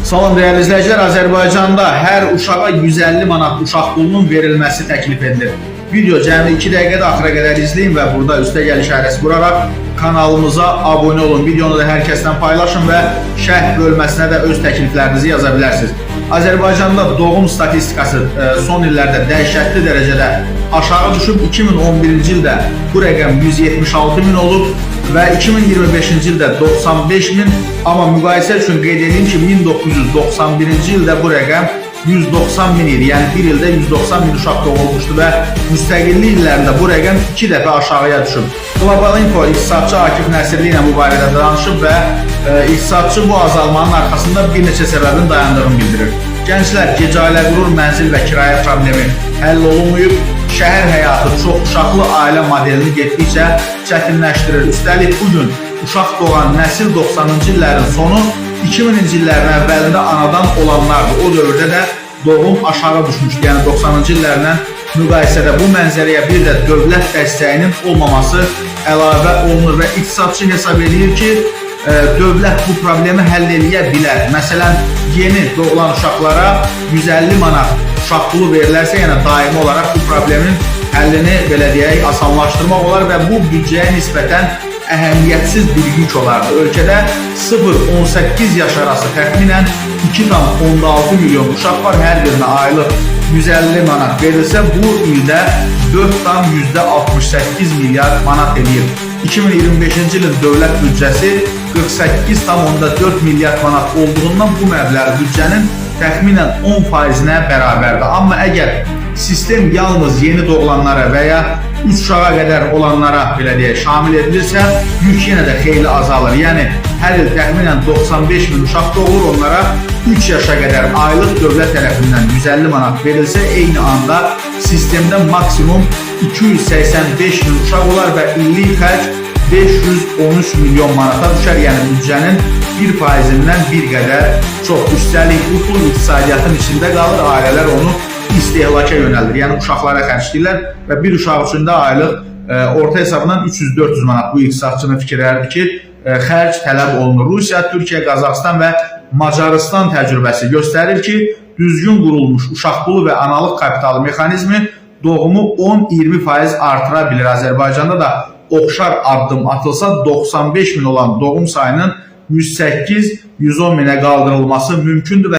Salam değerli izləyicilər, Azərbaycanda hər uşağa 150 manat uşaq pulunun verilməsi təklif edilir. Video cəmi 2 dəqiqədə axıra qədər izləyin və burada üstə gəl işarəsi quraraq kanalımıza abunə olun. Videonu da hər kəsdən paylaşın və şərh bölməsinə də öz təkliflərinizi yaza bilərsiniz. Azərbaycanda doğum statistikası son illərdə dəhşətli dərəcədə aşağı düşüb. 2011-ci ildə bu rəqəm 176 min olub və 2025-ci ildə 95 min, amma müqayisə üçün qeyd edeyim ki, 1991-ci ildə bu rəqəm 190 min idi, yəni bir ildə 190 min uşaq doğulmuşdu və müstəqillik illərində bu rəqəm 2 dəfə aşağıya düşüb. Global Info iqtisadçı Akif Nəsirli ilə bu barədə danışıb və iqtisadçı bu azalmanın arxasında bir neçə səbəbin dayandığını bildirir. Gənclər gecə ailə qurur, mənzil və kirayə problemi həll olunmayıb, şəhər həyatı çox uşaqlı ailə modelini getdikcə çətinləşdirir. Üstəlik bugün uşaq doğan nəsil 90-cı illərin sonu, 2000-ci illərin əvvəlində anadan olanlardır. O dövrdə də doğum aşağı düşmüşdü. Yəni 90-cı illərlə müqayisədə bu mənzərəyə bir də dövlət dəstəyinin olmaması əlavə olunur və iqtisadçı hesab edir ki, dövlət bu problemi həll edə bilər. Məsələn, yeni doğulan uşaqlara 150 manat uşaq pulu verilərsə, yəni daimi olaraq bu problemin həllini belə deyək, asanlaşdırmaq olar və bu büdcəyə nisbətən əhəmiyyətsiz bir yük olardı. Ölkədə 0-18 yaş arası təxminən 2,6 milyon uşaq var. Hər birinə aylıq 150 manat verilsə, bu ildə 4,68 milyar manat edir. 2025-ci ilin dövlət büdcəsi 48,4 milyar manat olduğundan bu məbləğ büdcənin təxminən 10%-nə bərabərdir. Amma əgər sistem yalnız yeni doğulanlara və ya 3 uşağa qədər olanlara belə deyək, şamil edilirsə, yük yenə də xeyli azalır. Yəni, hər il təxminən 95 min uşaq doğulur, onlara 3 yaşa qədər aylıq dövlət tərəfindən 150 manat verilsə, eyni anda sistemdə maksimum 285 min uşaq olar və illik xərc 513 milyon manata düşər. Yəni, büdcənin 1%-dən bir qədər çox. Üstəlik, bu pul iqtisadiyyatın içində qalır, ailələr onu istehlaka yönəldir, yəni uşaqlara xərcləyirlər və bir uşaq üçün də aylıq orta hesabından 300-400 manat. Bu iqtisadçının fikirləridir ki, xərc tələb olunur. Rusiya, Türkiyə, Qazaxıstan və Macarıstan təcrübəsi göstərir ki, düzgün qurulmuş uşaq pulu və analıq kapitalı mexanizmi doğumu 10-20% artıra bilir. Azərbaycanda da oxşar addım atılsa 95 min olan doğum sayının 108-110 minə qaldırılması mümkündür.